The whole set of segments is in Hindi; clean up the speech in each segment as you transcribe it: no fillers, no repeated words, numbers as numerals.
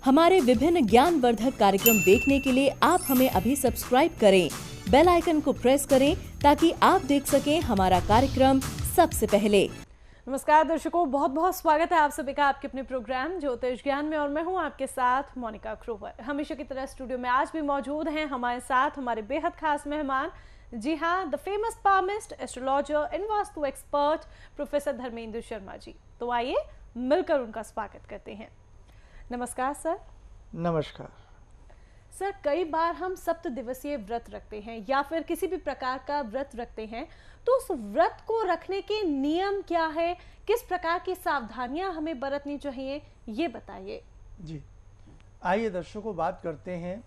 हमारे विभिन्न ज्ञानवर्धक कार्यक्रम देखने के लिए आप हमें अभी सब्सक्राइब करें, बेल आइकन को प्रेस करें ताकि आप देख सकें हमारा कार्यक्रम सबसे पहले। नमस्कार दर्शकों, बहुत बहुत स्वागत है आप सभी का आपके अपने प्रोग्राम ज्योतिष ज्ञान में और मैं हूं आपके साथ मोनिका क्रोवर। हमेशा की तरह स्टूडियो में आज भी मौजूद हैं हमारे साथ हमारे बेहद खास मेहमान। जी हाँ, the famous palmist, astrologer and vastu expert professor Dharmendra Sharma ji. तो आइए मिलकर उनका स्वागत करते हैं। नमस्कार सर। नमस्कार सर, कई बार हम सप्त दिवसीय व्रत रखते हैं या फिर किसी भी प्रकार का व्रत रखते हैं, तो उस व्रत को रखने के नियम क्या है, किस प्रकार की सावधानियां हमें बरतनी चाहिए, ये बताइए। जी, आइए दर्शकों बात करते हैं।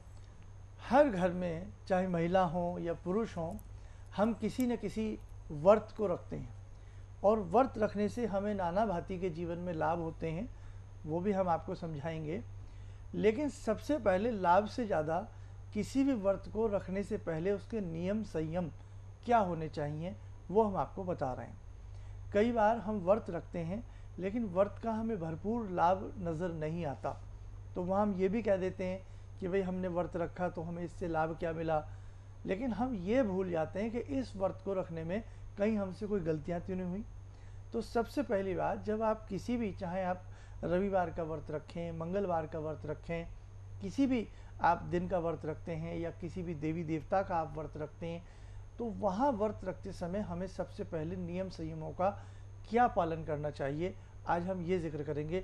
हर घर में चाहे महिला हो या पुरुष हो, हम किसी न किसी व्रत को रखते हैं और व्रत रखने से हमें नाना भांति के जीवन में लाभ होते हैं, वो भी हम आपको समझाएंगे। लेकिन सबसे पहले लाभ से ज़्यादा किसी भी व्रत को रखने से पहले उसके नियम संयम क्या होने चाहिए वो हम आपको बता रहे हैं। कई बार हम व्रत रखते हैं लेकिन व्रत का हमें भरपूर लाभ नज़र नहीं आता, तो वहाँ हम ये भी कह देते हैं कि भाई हमने व्रत रखा तो हमें इससे लाभ क्या मिला। लेकिन हम ये भूल जाते हैं कि इस व्रत को रखने में कहीं हमसे कोई गलतियाँ तो नहीं हुई। तो सबसे पहली बात, जब आप किसी भी, चाहे आप रविवार का व्रत रखें, मंगलवार का व्रत रखें, किसी भी आप दिन का व्रत रखते हैं या किसी भी देवी देवता का आप व्रत रखते हैं, तो वहाँ व्रत रखते समय हमें सबसे पहले नियम संयमों का क्या पालन करना चाहिए, आज हम ये जिक्र करेंगे।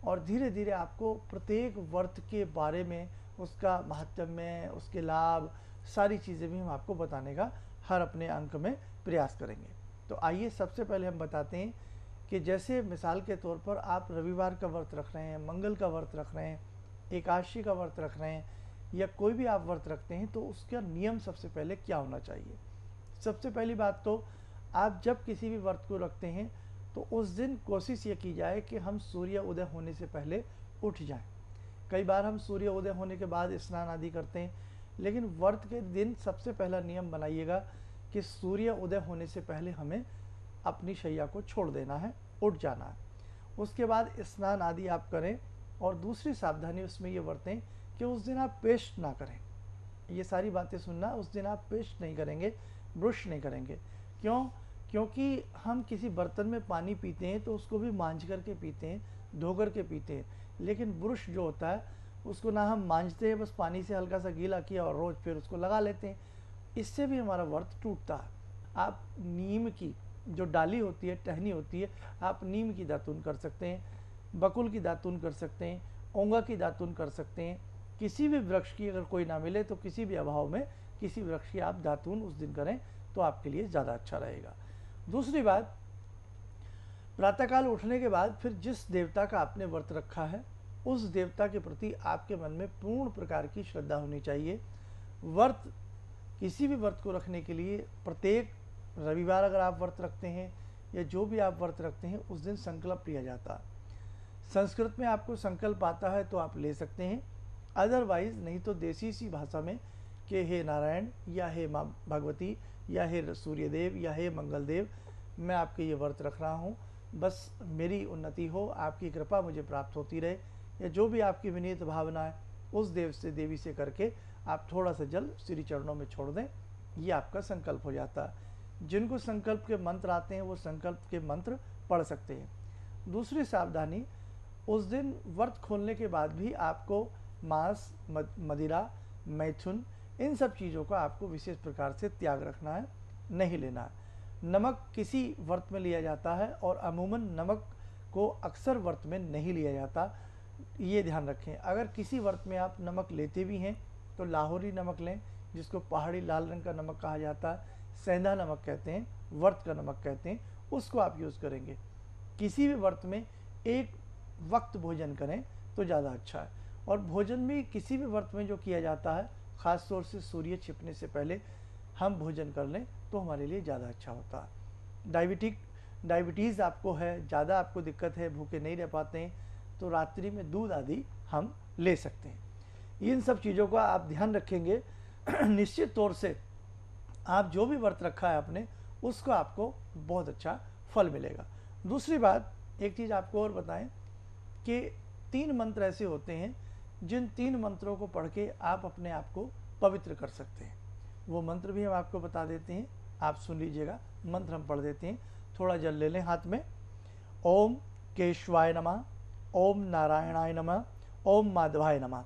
और धीरे धीरे आपको प्रत्येक व्रत के बारे में, उसका महात्म्य, उसके लाभ, सारी चीज़ें भी हम आपको बताने का हर अपने अंक में प्रयास करेंगे। तो आइए सबसे पहले हम बताते हैं कि जैसे मिसाल के तौर पर आप रविवार का व्रत रख रहे हैं, मंगल का व्रत रख रहे हैं, एकादशी का व्रत रख रहे हैं या कोई भी आप व्रत रखते हैं, तो उसका नियम सबसे पहले क्या होना चाहिए। सबसे पहली बात तो, आप जब किसी भी व्रत को रखते हैं तो उस दिन कोशिश ये की जाए कि हम सूर्य उदय होने से पहले उठ जाएं। कई बार हम सूर्य उदय होने के बाद स्नान आदि करते हैं, लेकिन व्रत के दिन सबसे पहला नियम बनाइएगा कि सूर्य उदय होने से पहले हमें अपनी शैया को छोड़ देना है, उठ जाना है। उसके बाद स्नान आदि आप करें। और दूसरी सावधानी उसमें ये बरतें कि उस दिन आप पेस्ट ना करें। ये सारी बातें सुनना, उस दिन आप पेस्ट नहीं करेंगे, ब्रश नहीं करेंगे। क्यों? क्योंकि हम किसी बर्तन में पानी पीते हैं तो उसको भी मांझ करके पीते हैं, धो करके पीते हैं, लेकिन ब्रश जो होता है उसको ना हम मांझते हैं, बस पानी से हल्का सा गीला किया और रोज़ फिर उसको लगा लेते हैं। इससे भी हमारा व्रत टूटता है। आप नीम की जो डाली होती है, टहनी होती है, आप नीम की दातून कर सकते हैं, बकुल की दातून कर सकते हैं, ओंगा की दातून कर सकते हैं। किसी भी वृक्ष की अगर कोई ना मिले तो किसी भी अभाव में किसी वृक्ष की आप दातून उस दिन करें तो आपके लिए ज़्यादा अच्छा रहेगा। दूसरी बात, प्रातःकाल उठने के बाद फिर जिस देवता का आपने व्रत रखा है उस देवता के प्रति आपके मन में पूर्ण प्रकार की श्रद्धा होनी चाहिए। व्रत, किसी भी व्रत को रखने के लिए प्रत्येक रविवार अगर आप व्रत रखते हैं या जो भी आप व्रत रखते हैं उस दिन संकल्प लिया जाता है। संस्कृत में आपको संकल्प आता है तो आप ले सकते हैं, अदरवाइज नहीं तो देसी सी भाषा में कि हे नारायण या हे माँ भगवती या हे सूर्यदेव या हे मंगलदेव, मैं आपके ये व्रत रख रहा हूँ, बस मेरी उन्नति हो, आपकी कृपा मुझे प्राप्त होती रहे, या जो भी आपकी विनीत भावना है उस देव से, देवी से करके आप थोड़ा सा जल श्री चरणों में छोड़ दें। ये आपका संकल्प हो जाता है। जिनको संकल्प के मंत्र आते हैं वो संकल्प के मंत्र पढ़ सकते हैं। दूसरी सावधानी, उस दिन व्रत खोलने के बाद भी आपको मांस, मदिरा, मैथुन, इन सब चीज़ों का आपको विशेष प्रकार से त्याग रखना है, नहीं लेना है। नमक किसी व्रत में लिया जाता है और अमूमन नमक को अक्सर व्रत में नहीं लिया जाता, ये ध्यान रखें। अगर किसी व्रत में आप नमक लेते भी हैं तो लाहौरी नमक लें, जिसको पहाड़ी लाल रंग का नमक कहा जाता है, सेंधा नमक कहते हैं, व्रत का नमक कहते हैं, उसको आप यूज़ करेंगे। किसी भी व्रत में एक वक्त भोजन करें तो ज़्यादा अच्छा है। और भोजन भी किसी भी व्रत में जो किया जाता है, ख़ास तौर से सूर्य छिपने से पहले हम भोजन कर लें तो हमारे लिए ज़्यादा अच्छा होता है। डायबिटीज़ आपको है, ज़्यादा आपको दिक्कत है, भूखे नहीं रह पाते हैं, तो रात्रि में दूध आदि हम ले सकते हैं। इन सब चीज़ों का आप ध्यान रखेंगे, निश्चित तौर से आप जो भी व्रत रखा है आपने, उसको आपको बहुत अच्छा फल मिलेगा। दूसरी बात, एक चीज़ आपको और बताएं कि 3 मंत्र ऐसे होते हैं जिन 3 मंत्रों को पढ़ के आप अपने आप को पवित्र कर सकते हैं। वो मंत्र भी हम आपको बता देते हैं, आप सुन लीजिएगा। मंत्र हम पढ़ देते हैं। थोड़ा जल ले लें हाथ में। ओम केशवाय नमः, ओम नारायणाय नमः, ओम माधवाय नमः,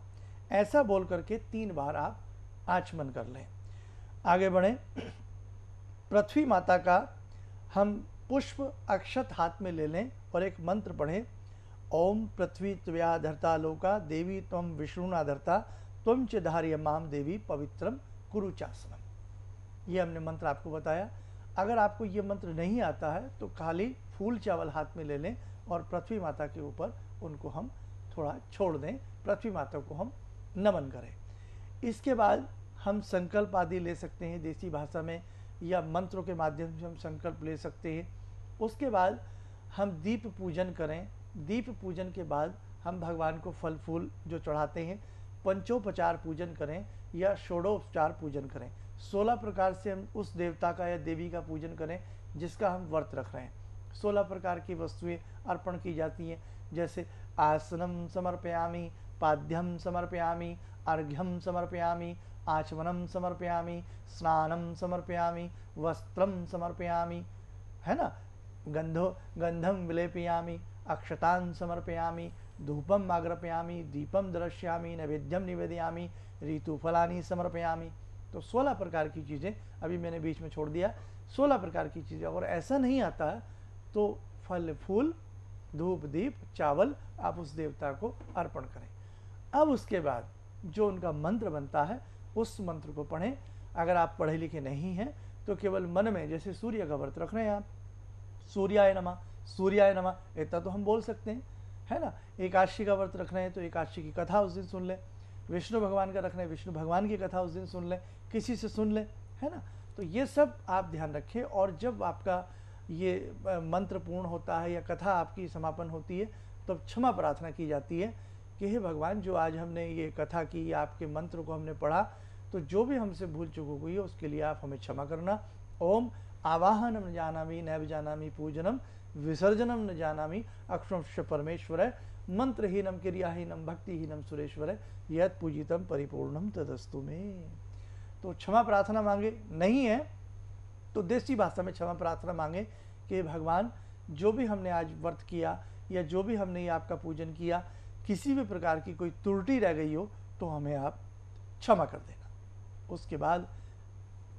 ऐसा बोल करके 3 बार आप आचमन कर लें। आगे बढ़ें। पृथ्वी माता का हम पुष्प अक्षत हाथ में ले लें और एक मंत्र पढ़ें। ओम पृथ्वी त्वया धरता लोका देवी त्वं विष्णुना धरता त्वं च धार्यमाम देवी पवित्रम कुरु चासनम। ये हमने मंत्र आपको बताया। अगर आपको ये मंत्र नहीं आता है तो खाली फूल चावल हाथ में ले लें और पृथ्वी माता के ऊपर उनको हम थोड़ा छोड़ दें, पृथ्वी माता को हम नमन करें। इसके बाद हम संकल्प आदि ले सकते हैं देसी भाषा में, या मंत्रों के माध्यम से हम संकल्प ले सकते हैं। उसके बाद हम दीप पूजन करें। दीप पूजन के बाद हम भगवान को फल फूल जो चढ़ाते हैं, पंचोपचार पूजन करें या षोडोपचार पूजन करें। 16 प्रकार से हम उस देवता का या देवी का पूजन करें जिसका हम व्रत रख रहे हैं। 16 प्रकार की वस्तुएं अर्पण की जाती हैं, जैसे आसनम समर्पयामि, पाद्यम समर्पयामि, अर्घ्यम समर्पयामि, आचमनम समर्पयामि, स्नानम समर्पयामि, वस्त्रम समर्पयामि, है ना, गंधम विलेपयामि, अक्षतान समर्पयामि, धूपम आग्रपयामि, दीपम दर्शयामि, नैवेद्यम निवेदयामि, ऋतुफलानि समर्पयामि। तो 16 प्रकार की चीज़ें अभी मैंने बीच में छोड़ दिया। 16 प्रकार की चीज़ें। और ऐसा नहीं आता है तो फल फूल, धूप दीप, चावल आप उस देवता को अर्पण करें। अब उसके बाद जो उनका मंत्र बनता है उस मंत्र को पढ़ें। अगर आप पढ़े लिखे नहीं हैं तो केवल मन में, जैसे सूर्य का व्रत रख रहे हैं आप, सूर्याय नमः, सूर्याय नमः, इतना तो हम बोल सकते हैं, है ना। एकादशी का व्रत रख रहे हैं तो एकादशी की कथा उस दिन सुन लें। विष्णु भगवान का रख रहे हैं, विष्णु भगवान की कथा उस दिन सुन लें, किसी से सुन लें, है ना। तो ये सब आप ध्यान रखें। और जब आपका ये मंत्र पूर्ण होता है या कथा आपकी समापन होती है तो क्षमा प्रार्थना की जाती है कि हे भगवान, जो आज हमने ये कथा की या आपके मंत्र को हमने पढ़ा, तो जो भी हमसे भूल चूक हुई है उसके लिए आप हमें क्षमा करना। ओम आवाहनम न जानामि नैव जानामि पूजनम विसर्जनम न जानामि अक्षमश्च परमेश्वर मंत्रहीनम क्रियाहीनम भक्तिहीनम सुरेश्वर यत् पूजितम परिपूर्णम तदस्तु में। तो क्षमा प्रार्थना मांगे, नहीं है तो देसी भाषा में क्षमा प्रार्थना मांगे कि भगवान, जो भी हमने आज व्रत किया या जो भी हमने ये आपका पूजन किया, किसी भी प्रकार की कोई त्रुटि रह गई हो तो हमें आप क्षमा कर देना। उसके बाद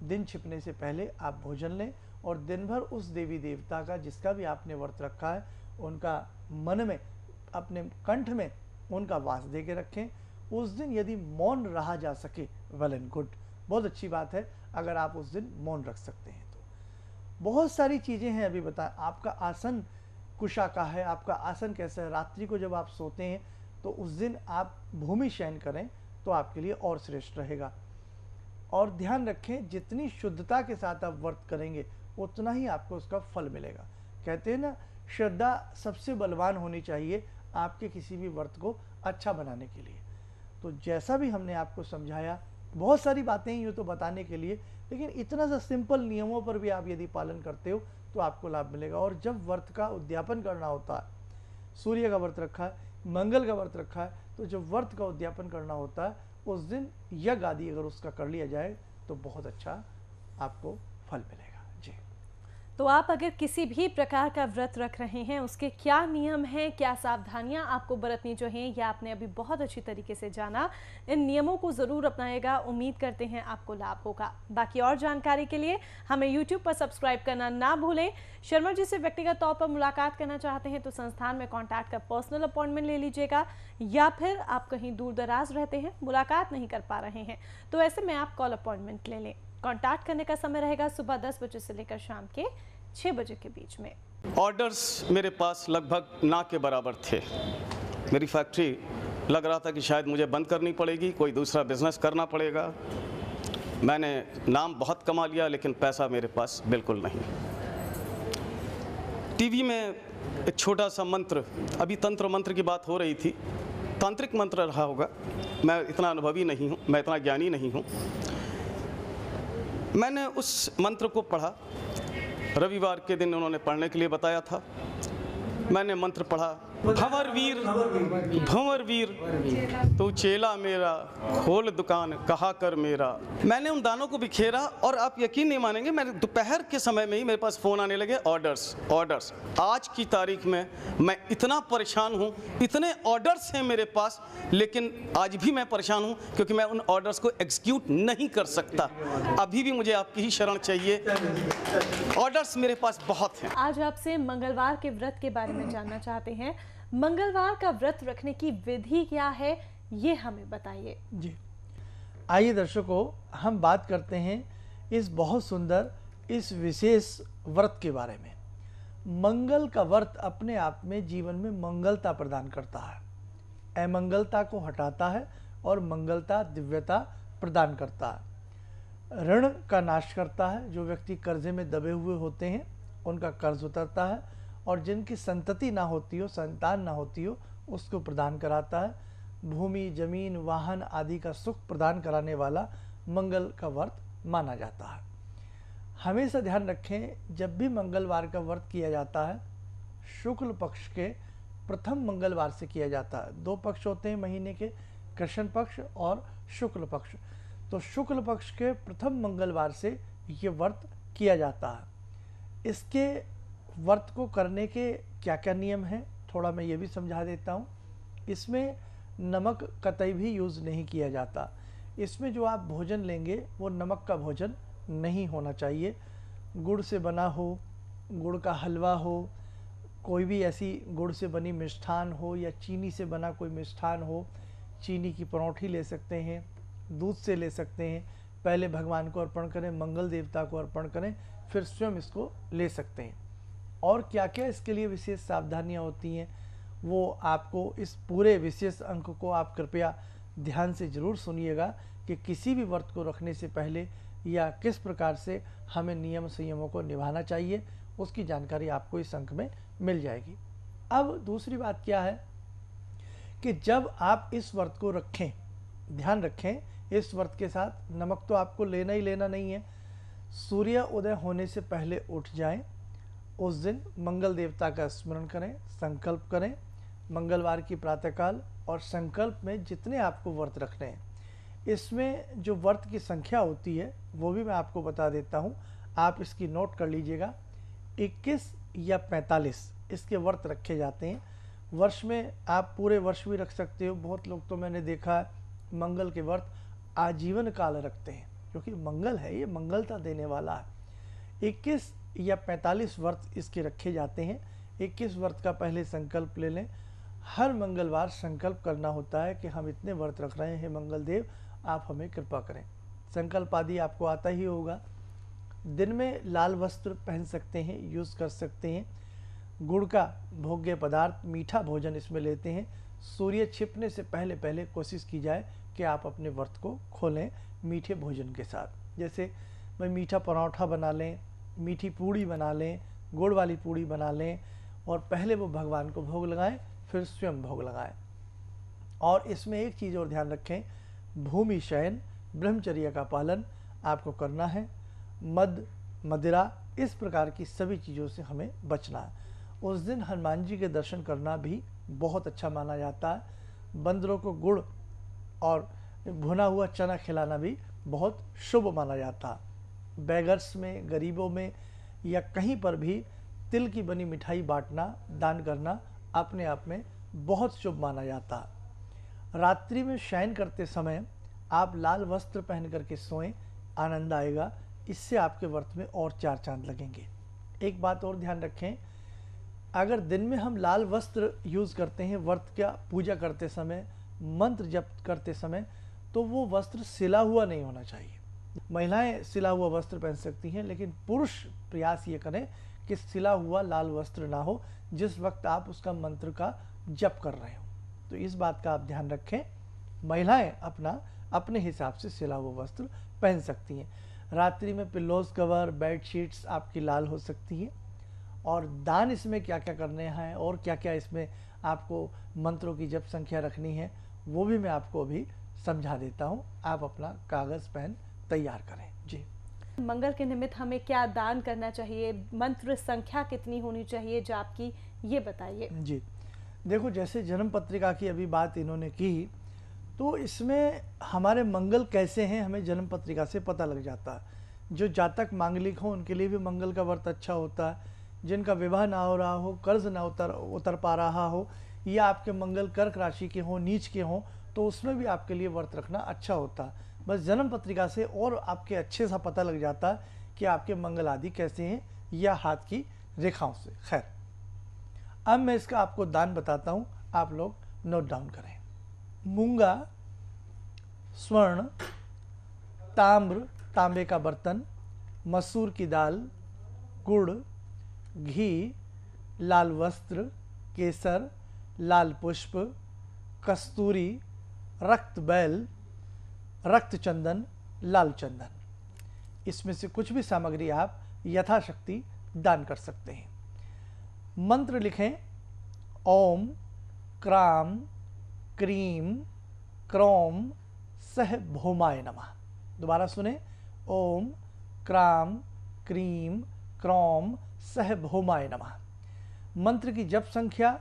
दिन छिपने से पहले आप भोजन लें और दिन भर उस देवी देवता का, जिसका भी आपने व्रत रखा है, उनका मन में, अपने कंठ में उनका वास दे के रखें। उस दिन यदि मौन रहा जा सके, वेल एंड गुड, बहुत अच्छी बात है अगर आप उस दिन मौन रख सकते हैं तो। बहुत सारी चीज़ें हैं अभी बताएं। आपका आसन कुशा का है, आपका आसन कैसा है। रात्रि को जब आप सोते हैं तो उस दिन आप भूमि शयन करें तो आपके लिए और श्रेष्ठ रहेगा। और ध्यान रखें, जितनी शुद्धता के साथ आप व्रत करेंगे उतना ही आपको उसका फल मिलेगा। कहते हैं ना, श्रद्धा सबसे बलवान होनी चाहिए आपके किसी भी व्रत को अच्छा बनाने के लिए। तो जैसा भी हमने आपको समझाया, बहुत सारी बातें ही यूँ तो बताने के लिए, लेकिन इतना सा सिंपल नियमों पर भी आप यदि पालन करते हो तो आपको लाभ मिलेगा। और जब व्रत का उद्यापन करना होता है, सूर्य का व्रत रखा है, मंगल का व्रत रखा है, तो जब व्रत का उद्यापन करना होता है उस दिन यज्ञ आदि अगर उसका कर लिया जाए तो बहुत अच्छा आपको फल मिलेगा। जी। तो आप अगर किसी भी प्रकार का व्रत रख रहे हैं, उसके क्या नियम हैं, क्या सावधानियां आपको बरतनी जो हैं, यह आपने अभी बहुत अच्छी तरीके से जाना। इन नियमों को ज़रूर अपनाएगा, उम्मीद करते हैं आपको लाभ होगा। बाकी और जानकारी के लिए हमें YouTube पर सब्सक्राइब करना ना भूलें। शर्मा जी से व्यक्तिगत तौर पर मुलाकात करना चाहते हैं तो संस्थान में कॉन्टैक्ट कर पर्सनल अपॉइंटमेंट ले लीजिएगा, या फिर आप कहीं दूर दराज रहते हैं, मुलाकात नहीं कर पा रहे हैं, तो ऐसे में आप कॉल अपॉइंटमेंट ले लें। कॉन्टैक्ट करने का समय रहेगा सुबह 10 बजे से लेकर शाम के 6 बजे के बीच में। ऑर्डर्स मेरे पास लगभग ना के बराबर थे। मेरी फैक्ट्री लग रहा था कि शायद मुझे बंद करनी पड़ेगी, कोई दूसरा बिजनेस करना पड़ेगा। मैंने नाम बहुत कमा लिया लेकिन पैसा मेरे पास बिल्कुल नहीं। टीवी में एक छोटा सा मंत्र, अभी तंत्र मंत्र की बात हो रही थी, तांत्रिक मंत्र रहा होगा, मैं इतना अनुभवी नहीं हूँ, मैं इतना ज्ञानी नहीं हूँ। मैंने उस मंत्र को पढ़ा, रविवार के दिन उन्होंने पढ़ने के लिए बताया था। मैंने मंत्र पढ़ा, भंवर वीर तू चेला मेरा, खोल दुकान कहा कर मेरा। मैंने उन दानों को बिखेरा और आप यकीन नहीं मानेंगे, मैंने दोपहर के समय में ही मेरे पास फ़ोन आने लगे, ऑर्डर्स। आज की तारीख में मैं इतना परेशान हूँ, इतने ऑर्डर्स हैं मेरे पास, लेकिन आज भी मैं परेशान हूँ क्योंकि मैं उन ऑर्डर्स को एग्जीक्यूट नहीं कर सकता। अभी भी मुझे आपकी ही शरण चाहिए, ऑर्डर्स मेरे पास बहुत हैं। आज आपसे मंगलवार के व्रत के बारे में जानना चाहते हैं। मंगलवार का व्रत रखने की विधि क्या है, ये हमें बताइए। जी, आइए दर्शकों, हम बात करते हैं इस बहुत सुंदर इस विशेष व्रत के बारे में। मंगल का व्रत अपने आप में जीवन में मंगलता प्रदान करता है, अमंगलता को हटाता है और मंगलता दिव्यता प्रदान करता है। ऋण का नाश करता है, जो व्यक्ति कर्जे में दबे हुए होते हैं उनका कर्ज उतरता है, और जिनकी संतति ना होती हो, संतान ना होती हो, उसको प्रदान कराता है। भूमि, जमीन, वाहन आदि का सुख प्रदान कराने वाला मंगल का व्रत माना जाता है। हमेशा ध्यान रखें, जब भी मंगलवार का व्रत किया जाता है, शुक्ल पक्ष के प्रथम मंगलवार से किया जाता है। 2 पक्ष होते हैं महीने के, कृष्ण पक्ष और शुक्ल पक्ष। तो शुक्ल पक्ष के प्रथम मंगलवार से ये व्रत किया जाता है। इसके व्रत को करने के क्या क्या नियम हैं, थोड़ा मैं ये भी समझा देता हूँ। इसमें नमक कतई भी यूज़ नहीं किया जाता। इसमें जो आप भोजन लेंगे वो नमक का भोजन नहीं होना चाहिए। गुड़ से बना हो, गुड़ का हलवा हो, कोई भी ऐसी गुड़ से बनी मिष्ठान हो, या चीनी से बना कोई मिष्ठान हो, चीनी की परौंठी ले सकते हैं, दूध से ले सकते हैं। पहले भगवान को अर्पण करें, मंगल देवता को अर्पण करें, फिर स्वयं इसको ले सकते हैं। और क्या क्या इसके लिए विशेष सावधानियां होती हैं, वो आपको इस पूरे विशेष अंक को आप कृपया ध्यान से ज़रूर सुनिएगा कि किसी भी व्रत को रखने से पहले या किस प्रकार से हमें नियम संयमों को निभाना चाहिए, उसकी जानकारी आपको इस अंक में मिल जाएगी। अब दूसरी बात क्या है कि जब आप इस व्रत को रखें, ध्यान रखें, इस व्रत के साथ नमक तो आपको लेना ही लेना नहीं है। सूर्य उदय होने से पहले उठ जाएं, उस दिन मंगल देवता का स्मरण करें, संकल्प करें मंगलवार की प्रातःकाल, और संकल्प में जितने आपको व्रत रखने हैं, इसमें जो व्रत की संख्या होती है वो भी मैं आपको बता देता हूँ, आप इसकी नोट कर लीजिएगा। 21 या 45 इसके व्रत रखे जाते हैं। वर्ष में आप पूरे वर्ष भी रख सकते हो। बहुत लोग तो मैंने देखा है मंगल के व्रत आजीवन काल रखते हैं, क्योंकि मंगल है, ये मंगलता देने वाला है। 21 या 45 व्रत इसके रखे जाते हैं। 21 व्रत का पहले संकल्प ले लें। हर मंगलवार संकल्प करना होता है कि हम इतने व्रत रख रहे हैं, मंगल देव आप हमें कृपा करें। संकल्प आदि आपको आता ही होगा। दिन में लाल वस्त्र पहन सकते हैं, यूज़ कर सकते हैं। गुड़ का भोग्य पदार्थ, मीठा भोजन इसमें लेते हैं। सूर्य छिपने से पहले पहले कोशिश की जाए कि आप अपने व्रत को खोलें मीठे भोजन के साथ। जैसे भाई मीठा पराठा बना लें, मीठी पूड़ी बना लें, गुड़ वाली पूड़ी बना लें, और पहले वो भगवान को भोग लगाएं, फिर स्वयं भोग लगाएं। और इसमें एक चीज़ और ध्यान रखें, भूमि शयन, ब्रह्मचर्य का पालन आपको करना है। मद, मदिरा, इस प्रकार की सभी चीज़ों से हमें बचना है। उस दिन हनुमान जी के दर्शन करना भी बहुत अच्छा माना जाता है। बंदरों को गुड़ और भुना हुआ चना खिलाना भी बहुत शुभ माना जाता है। बेगर्स में, गरीबों में, या कहीं पर भी तिल की बनी मिठाई बांटना, दान करना अपने आप में बहुत शुभ माना जाता है। रात्रि में शयन करते समय आप लाल वस्त्र पहन करके सोएं, आनंद आएगा। इससे आपके व्रत में और 4 चांद लगेंगे। एक बात और ध्यान रखें, अगर दिन में हम लाल वस्त्र यूज़ करते हैं व्रत का पूजा करते समय, मंत्र जप करते समय, तो वो वस्त्र सिला हुआ नहीं होना चाहिए। महिलाएं सिला हुआ वस्त्र पहन सकती हैं, लेकिन पुरुष प्रयास ये करें कि सिला हुआ लाल वस्त्र ना हो जिस वक्त आप उसका मंत्र का जप कर रहे हो। तो इस बात का आप ध्यान रखें। महिलाएं अपने हिसाब से सिला हुआ वस्त्र पहन सकती हैं। रात्रि में पिल्लोज कवर, बेड शीट्स आपकी लाल हो सकती हैं। और दान इसमें क्या क्या करने हैं और क्या क्या इसमें आपको मंत्रों की जप संख्या रखनी है, वो भी मैं आपको अभी समझा देता हूँ। आप अपना कागज़ पेन तैयार करें। जी, मंगल के निमित्त हमें क्या दान करना चाहिए, मंत्र संख्या कितनी होनी चाहिए जाप की, ये बताइए। जी, देखो, जैसे जन्म पत्रिका की अभी बात इन्होंने की, तो इसमें हमारे मंगल कैसे हैं हमें जन्म पत्रिका से पता लग जाता है। जो जातक मांगलिक हो उनके लिए भी मंगल का व्रत अच्छा होता है। जिनका विवाह ना हो रहा हो, कर्ज ना उतर पा रहा हो, या आपके मंगल कर्क राशि के हों, नीच के हों, तो उसमें भी आपके लिए व्रत रखना अच्छा होता है। बस जन्म पत्रिका से और आपके अच्छे सा पता लग जाता है कि आपके मंगल आदि कैसे हैं, या हाथ की रेखाओं से। खैर, अब मैं इसका आपको दान बताता हूँ, आप लोग नोट डाउन करें। मूंगा, स्वर्ण, ताम्र, तांबे का बर्तन, मसूर की दाल, गुड़, घी, लाल वस्त्र, केसर, लाल पुष्प, कस्तूरी, रक्त बैल, रक्त चंदन, लाल चंदन, इसमें से कुछ भी सामग्री आप यथाशक्ति दान कर सकते हैं। मंत्र लिखें, ओम क्राम क्रीम क्रोम सह भौमाय नमः। दोबारा सुने, ओम क्राम क्रीम क्रोम सह भौमाय नमः। मंत्र की जप संख्या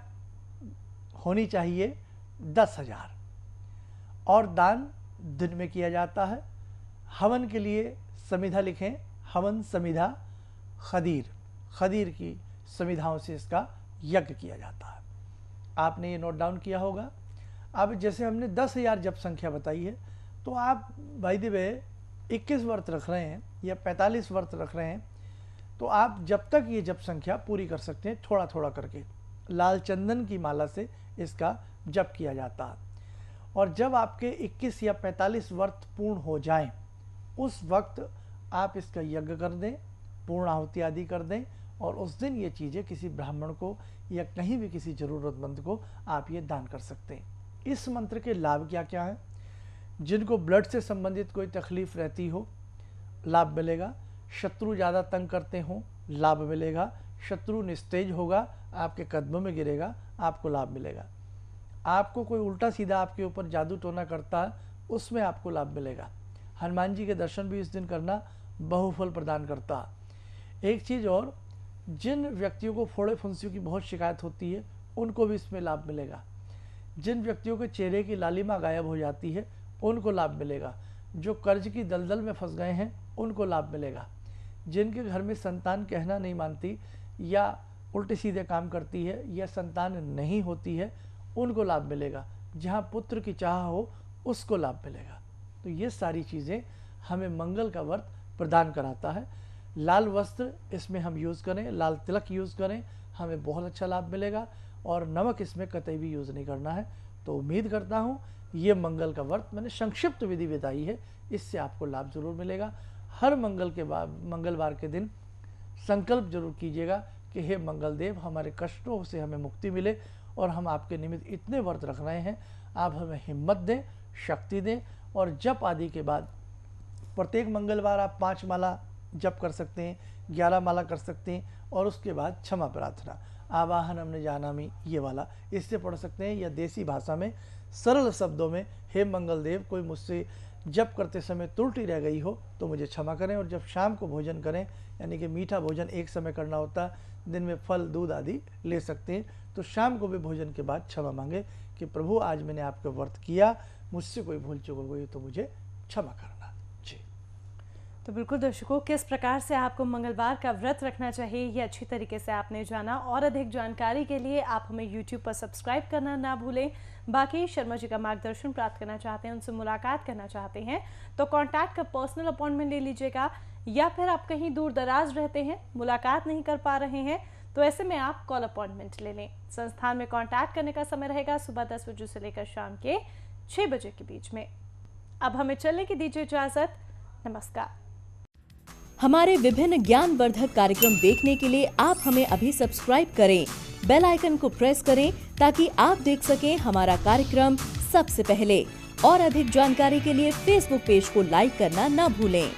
होनी चाहिए 10,000 और दान दिन में किया जाता है। हवन के लिए समिधा लिखें, हवन समिधा खदीर, खदीर की समिधाओं से इसका यज्ञ किया जाता है। आपने ये नोट डाउन किया होगा। अब जैसे हमने 10,000 जप संख्या बताई है, तो आप भाई देवे 21 व्रत रख रहे हैं या 45 व्रत रख रहे हैं, तो आप जब तक ये जप संख्या पूरी कर सकते हैं, थोड़ा थोड़ा करके लाल चंदन की माला से इसका जप किया जाता है। और जब आपके 21 या 45 व्रत पूर्ण हो जाएं, उस वक्त आप इसका यज्ञ कर दें, पूर्णाहुति आदि कर दें, और उस दिन ये चीज़ें किसी ब्राह्मण को या कहीं भी किसी ज़रूरतमंद को आप ये दान कर सकते हैं। इस मंत्र के लाभ क्या क्या हैं? जिनको ब्लड से संबंधित कोई तकलीफ़ रहती हो, लाभ मिलेगा। शत्रु ज़्यादा तंग करते हों, लाभ मिलेगा। शत्रु निस्तेज होगा, आपके कदमों में गिरेगा, आपको लाभ मिलेगा। आपको कोई उल्टा सीधा आपके ऊपर जादू टोना करता है, उसमें आपको लाभ मिलेगा। हनुमान जी के दर्शन भी इस दिन करना बहुफल प्रदान करता है। एक चीज़ और, जिन व्यक्तियों को फोड़े फुंसियों की बहुत शिकायत होती है, उनको भी इसमें लाभ मिलेगा। जिन व्यक्तियों के चेहरे की लालिमा गायब हो जाती है, उनको लाभ मिलेगा। जो कर्ज की दलदल में फंस गए हैं, उनको लाभ मिलेगा। जिनके घर में संतान कहना नहीं मानती, या उल्टे सीधे काम करती है, या संतान नहीं होती है, उनको लाभ मिलेगा। जहाँ पुत्र की चाह हो, उसको लाभ मिलेगा। तो ये सारी चीज़ें हमें मंगल का व्रत प्रदान कराता है। लाल वस्त्र इसमें हम यूज़ करें, लाल तिलक यूज़ करें, हमें बहुत अच्छा लाभ मिलेगा। और नमक इसमें कतई भी यूज़ नहीं करना है। तो उम्मीद करता हूँ ये मंगल का व्रत मैंने संक्षिप्त विधि बताई है, इससे आपको लाभ जरूर मिलेगा। हर मंगलवार के दिन संकल्प जरूर कीजिएगा कि हे मंगल देव, हमारे कष्टों से हमें मुक्ति मिले, और हम आपके निमित्त इतने व्रत रख रहे हैं, आप हमें हिम्मत दें, शक्ति दें। और जप आदि के बाद प्रत्येक मंगलवार आप 5 माला जप कर सकते हैं, 11 माला कर सकते हैं, और उसके बाद क्षमा प्रार्थना, आवाहन हमने जानामी, ये वाला इससे पढ़ सकते हैं। या देसी भाषा में सरल शब्दों में, हे मंगल देव, कोई मुझसे जप करते समय त्रुटि रह गई हो तो मुझे क्षमा करें। और जब शाम को भोजन करें, यानी कि मीठा भोजन एक समय करना होता है, दिन में फल दूध आदि ले सकते हैं, तो शाम को भी भोजन के बाद क्षमा मांगे कि प्रभु आज मैंने आपका व्रत किया, मुझसे कोई भूल चूक हो गई तो मुझे क्षमा करना। जी, तो बिल्कुल दर्शकों, किस प्रकार से आपको मंगलवार का व्रत रखना चाहिए ये अच्छी तरीके से आपने जाना। और अधिक जानकारी के लिए आप हमें YouTube पर सब्सक्राइब करना ना भूलें। बाकी शर्मा जी का मार्गदर्शन प्राप्त करना चाहते हैं, उनसे मुलाकात करना चाहते हैं, तो कांटेक्ट का पर्सनल अपॉइंटमेंट ले लीजिएगा। या फिर आप कहीं दूर दराज रहते हैं, मुलाकात नहीं कर पा रहे हैं, तो ऐसे में आप कॉल अपॉइंटमेंट ले लें। संस्थान में कांटेक्ट करने का समय रहेगा सुबह 10 बजे से लेकर शाम के 6 बजे के बीच में। अब हमें चलने की दीजिए इजाजत। नमस्कार। हमारे विभिन्न ज्ञानवर्धक कार्यक्रम देखने के लिए आप हमें अभी सब्सक्राइब करें, बेल आइकन को प्रेस करें ताकि आप देख सकें हमारा कार्यक्रम सबसे पहले। और अधिक जानकारी के लिए फेसबुक पेज को लाइक करना न भूलें।